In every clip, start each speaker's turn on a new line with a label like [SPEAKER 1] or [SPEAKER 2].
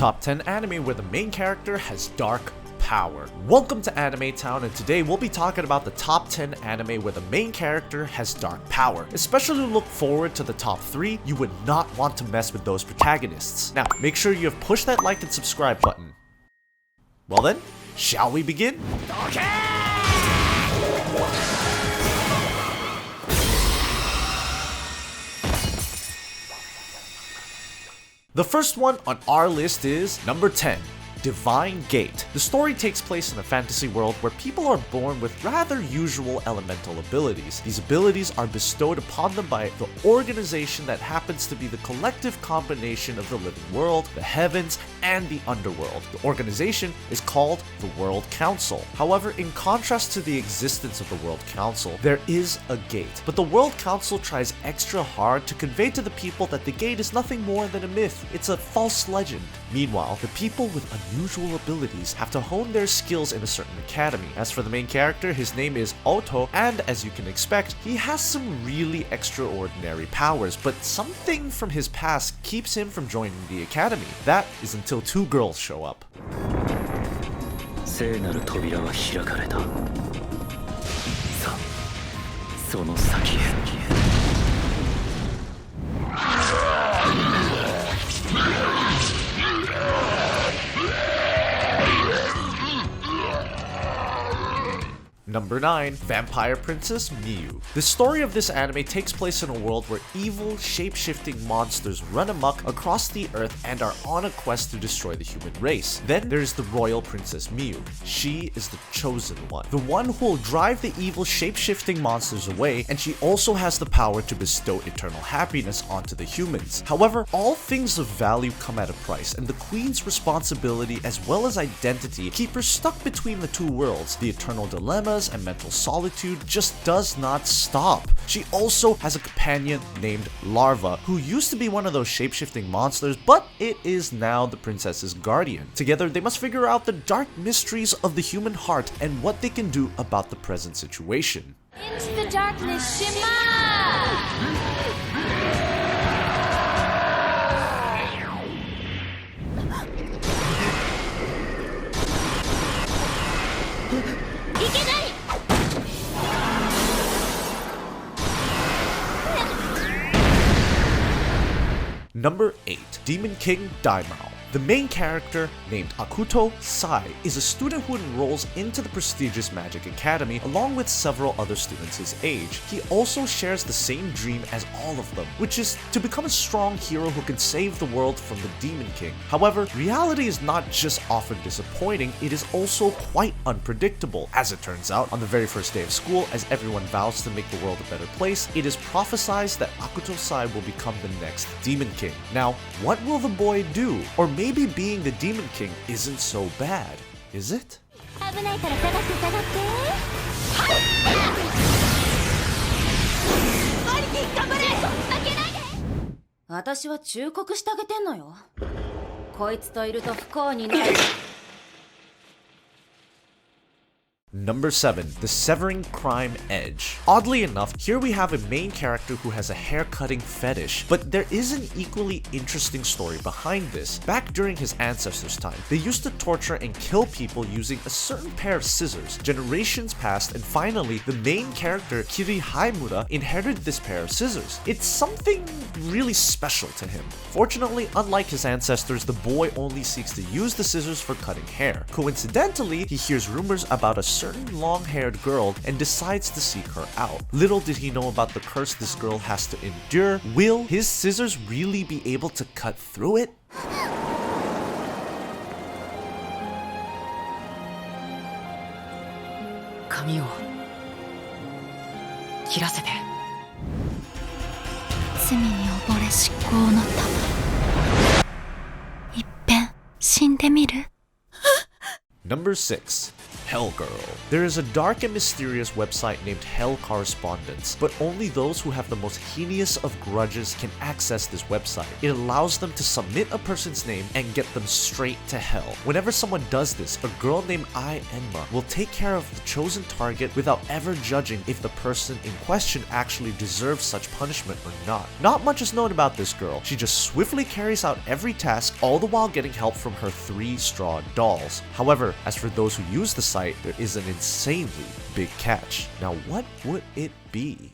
[SPEAKER 1] Top 10 anime where the main character has dark power. Welcome to Anime Town, and today we'll be talking about the top 10 anime where the main character has dark power. Especially look forward to the top 3, you would not want to mess with those protagonists. Now, make sure you have pushed that like and subscribe button. Well then, shall we begin? Okay! The first one on our list is number 10. Divine Gate. The story takes place in a fantasy world where people are born with rather usual elemental abilities. These abilities are bestowed upon them by the organization that happens to be the collective combination of the living world, the heavens, and the underworld. The organization is called the World Council. However, in contrast to the existence of the World Council, there is a gate. But the World Council tries extra hard to convey to the people that the gate is nothing more than a myth. It's a false legend. Meanwhile, the people with unusual abilities have to hone their skills in a certain academy. As for the main character, his name is Oto, and as you can expect, he has some really extraordinary powers, but something from his past keeps him from joining the academy. That is until two girls show up. Number 9. Vampire Princess Miyu. The story of this anime takes place in a world where evil, shape-shifting monsters run amok across the earth and are on a quest to destroy the human race. Then there's the royal Princess Miyu. She is the chosen one, the one who will drive the evil, shape-shifting monsters away, and she also has the power to bestow eternal happiness onto the humans. However, all things of value come at a price, and the queen's responsibility as well as identity keep her stuck between the two worlds. The eternal dilemmas and mental solitude just does not stop. She also has a companion named Larva, who used to be one of those shape-shifting monsters, but it is now the princess's guardian. Together, they must figure out the dark mysteries of the human heart and what they can do about the present situation.
[SPEAKER 2] Into the darkness, Shima!
[SPEAKER 1] Number 8. Demon King Daimao. The main character, named Akuto Sai, is a student who enrolls into the prestigious Magic Academy along with several other students his age. He also shares the same dream as all of them, which is to become a strong hero who can save the world from the Demon King. However, reality is not just often disappointing, it is also quite unpredictable. As it turns out, on the very first day of school, as everyone vows to make the world a better place, it is prophesied that Akuto Sai will become the next Demon King. Now, what will the boy do? Or maybe being the Demon King isn't so bad, is it? Number 7. The Severing Crime Edge. Oddly enough, here we have a main character who has a hair-cutting fetish, but there is an equally interesting story behind this. Back during his ancestors' time, they used to torture and kill people using a certain pair of scissors. Generations passed, and finally, the main character, Kiri Haimura, inherited this pair of scissors. It's something really special to him. Fortunately, unlike his ancestors, the boy only seeks to use the scissors for cutting hair. Coincidentally, he hears rumors about a certain long-haired girl and decides to seek her out. Little did he know about the curse this girl has to endure. Will his scissors really be able to cut through it? Number 6. Hell Girl. There is a dark and mysterious website named Hell Correspondence, but only those who have the most heinous of grudges can access this website. It allows them to submit a person's name and get them straight to hell. Whenever someone does this, a girl named Enma will take care of the chosen target without ever judging if the person in question actually deserves such punishment or not. Not much is known about this girl. She just swiftly carries out every task, all the while getting help from her 3 straw dolls. However, as for those who use the site, there is an insanely big catch. Now what would it be?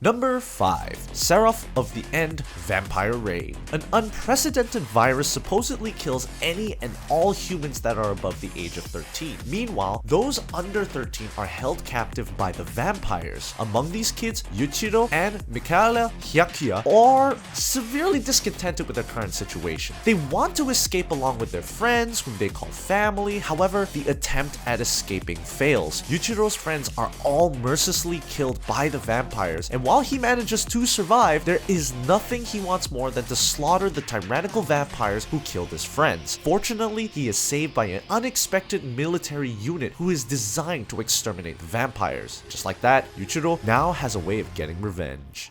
[SPEAKER 1] Number 5. Seraph of the End Vampire Raid. An unprecedented virus supposedly kills any and all humans that are above the age of 13. Meanwhile, those under 13 are held captive by the vampires. Among these kids, Yuichiro and Michaela Hyakuya are severely discontented with their current situation. They want to escape along with their friends, whom they call family. However, the attempt at escaping fails. Yuichiro's friends are all mercilessly killed by the vampires, and while he manages to survive, there is nothing he wants more than to slaughter the tyrannical vampires who killed his friends. Fortunately, he is saved by an unexpected military unit who is designed to exterminate the vampires. Just like that, Yuichiro now has a way of getting revenge.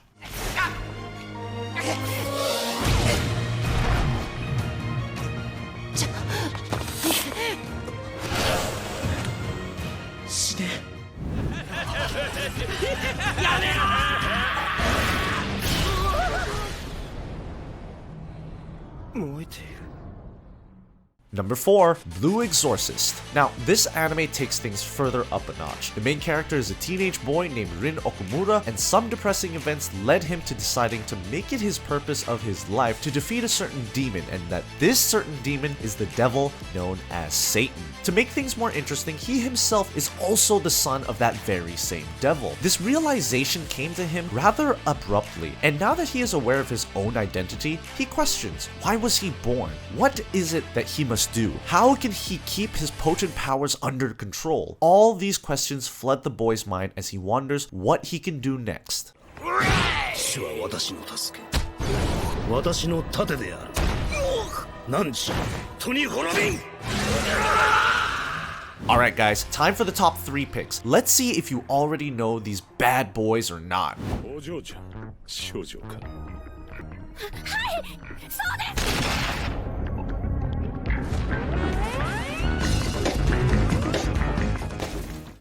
[SPEAKER 1] Number 4. Blue Exorcist. Now, this anime takes things further up a notch. The main character is a teenage boy named Rin Okumura, and some depressing events led him to deciding to make it his purpose of his life to defeat a certain demon, and that this certain demon is the devil known as Satan. To make things more interesting, he himself is also the son of that very same devil. This realization came to him rather abruptly, and now that he is aware of his own identity, he questions, why was he born? What is it that he must do? How can he keep his potent powers under control? All these questions flood the boy's mind as he wonders what he can do next. Alright guys, time for the top 3 picks. Let's see if you already know these bad boys or not.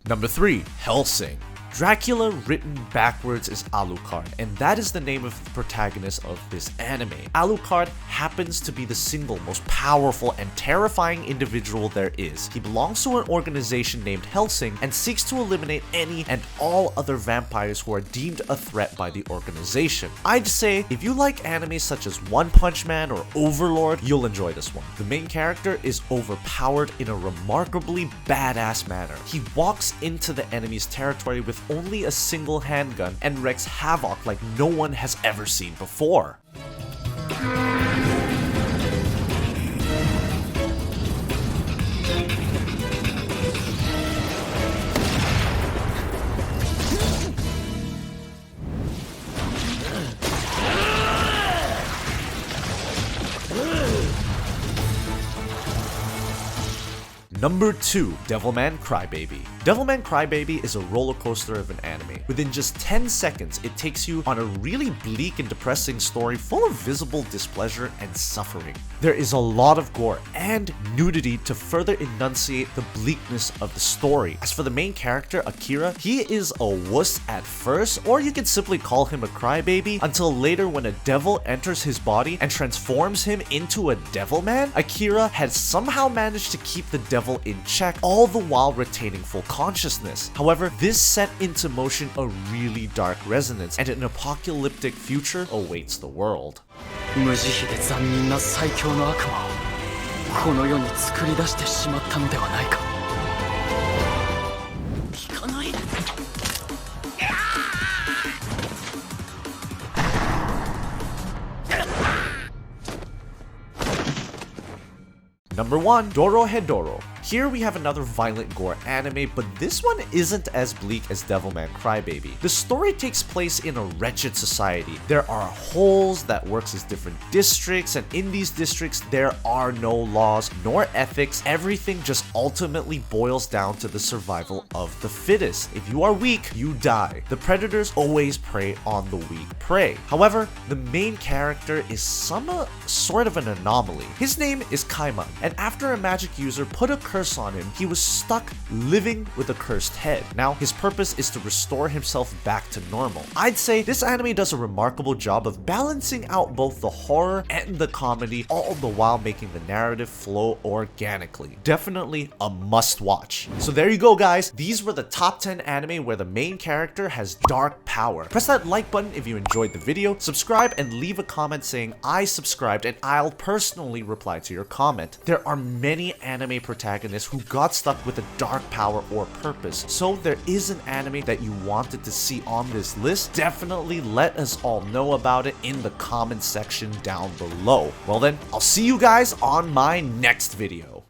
[SPEAKER 1] Number 3. Hellsing. Dracula written backwards is Alucard, and that is the name of the protagonist of this anime. Alucard happens to be the single most powerful and terrifying individual there is. He belongs to an organization named Hellsing and seeks to eliminate any and all other vampires who are deemed a threat by the organization. I'd say if you like anime such as One Punch Man or Overlord, you'll enjoy this one. The main character is overpowered in a remarkably badass manner. He walks into the enemy's territory with only a single handgun and wreaks havoc like no one has ever seen before. Number 2. Devilman Crybaby. Devilman Crybaby is a roller coaster of an anime. Within just 10 seconds, it takes you on a really bleak and depressing story full of visible displeasure and suffering. There is a lot of gore and nudity to further enunciate the bleakness of the story. As for the main character, Akira, he is a wuss at first, or you could simply call him a crybaby, until later when a devil enters his body and transforms him into a devilman. Akira has somehow managed to keep the devil in check, all the while retaining full consciousness. However, this set into motion a really dark resonance, and an apocalyptic future awaits the world. Number 1. Dorohedoro. Here we have another violent gore anime, but this one isn't as bleak as Devilman Crybaby. The story takes place in a wretched society. There are holes that works as different districts, and in these districts there are no laws nor ethics. Everything just ultimately boils down to the survival of the fittest. If you are weak, you die. The predators always prey on the weak prey. However, the main character is sort of an anomaly. His name is Kaima, and after a magic user put a curse on him, he was stuck living with a cursed head. Now, his purpose is to restore himself back to normal. I'd say this anime does a remarkable job of balancing out both the horror and the comedy, all the while making the narrative flow organically. Definitely a must watch. So there you go, guys. These were the top 10 anime where the main character has dark power. Press that like button if you enjoyed the video, subscribe, and leave a comment saying I subscribed, and I'll personally reply to your comment. There are many anime protagonists who got stuck with a dark power or purpose, so there is an anime that you wanted to see on this list. Definitely let us all know about it in the comment section down below. Well then, I'll see you guys on my next video.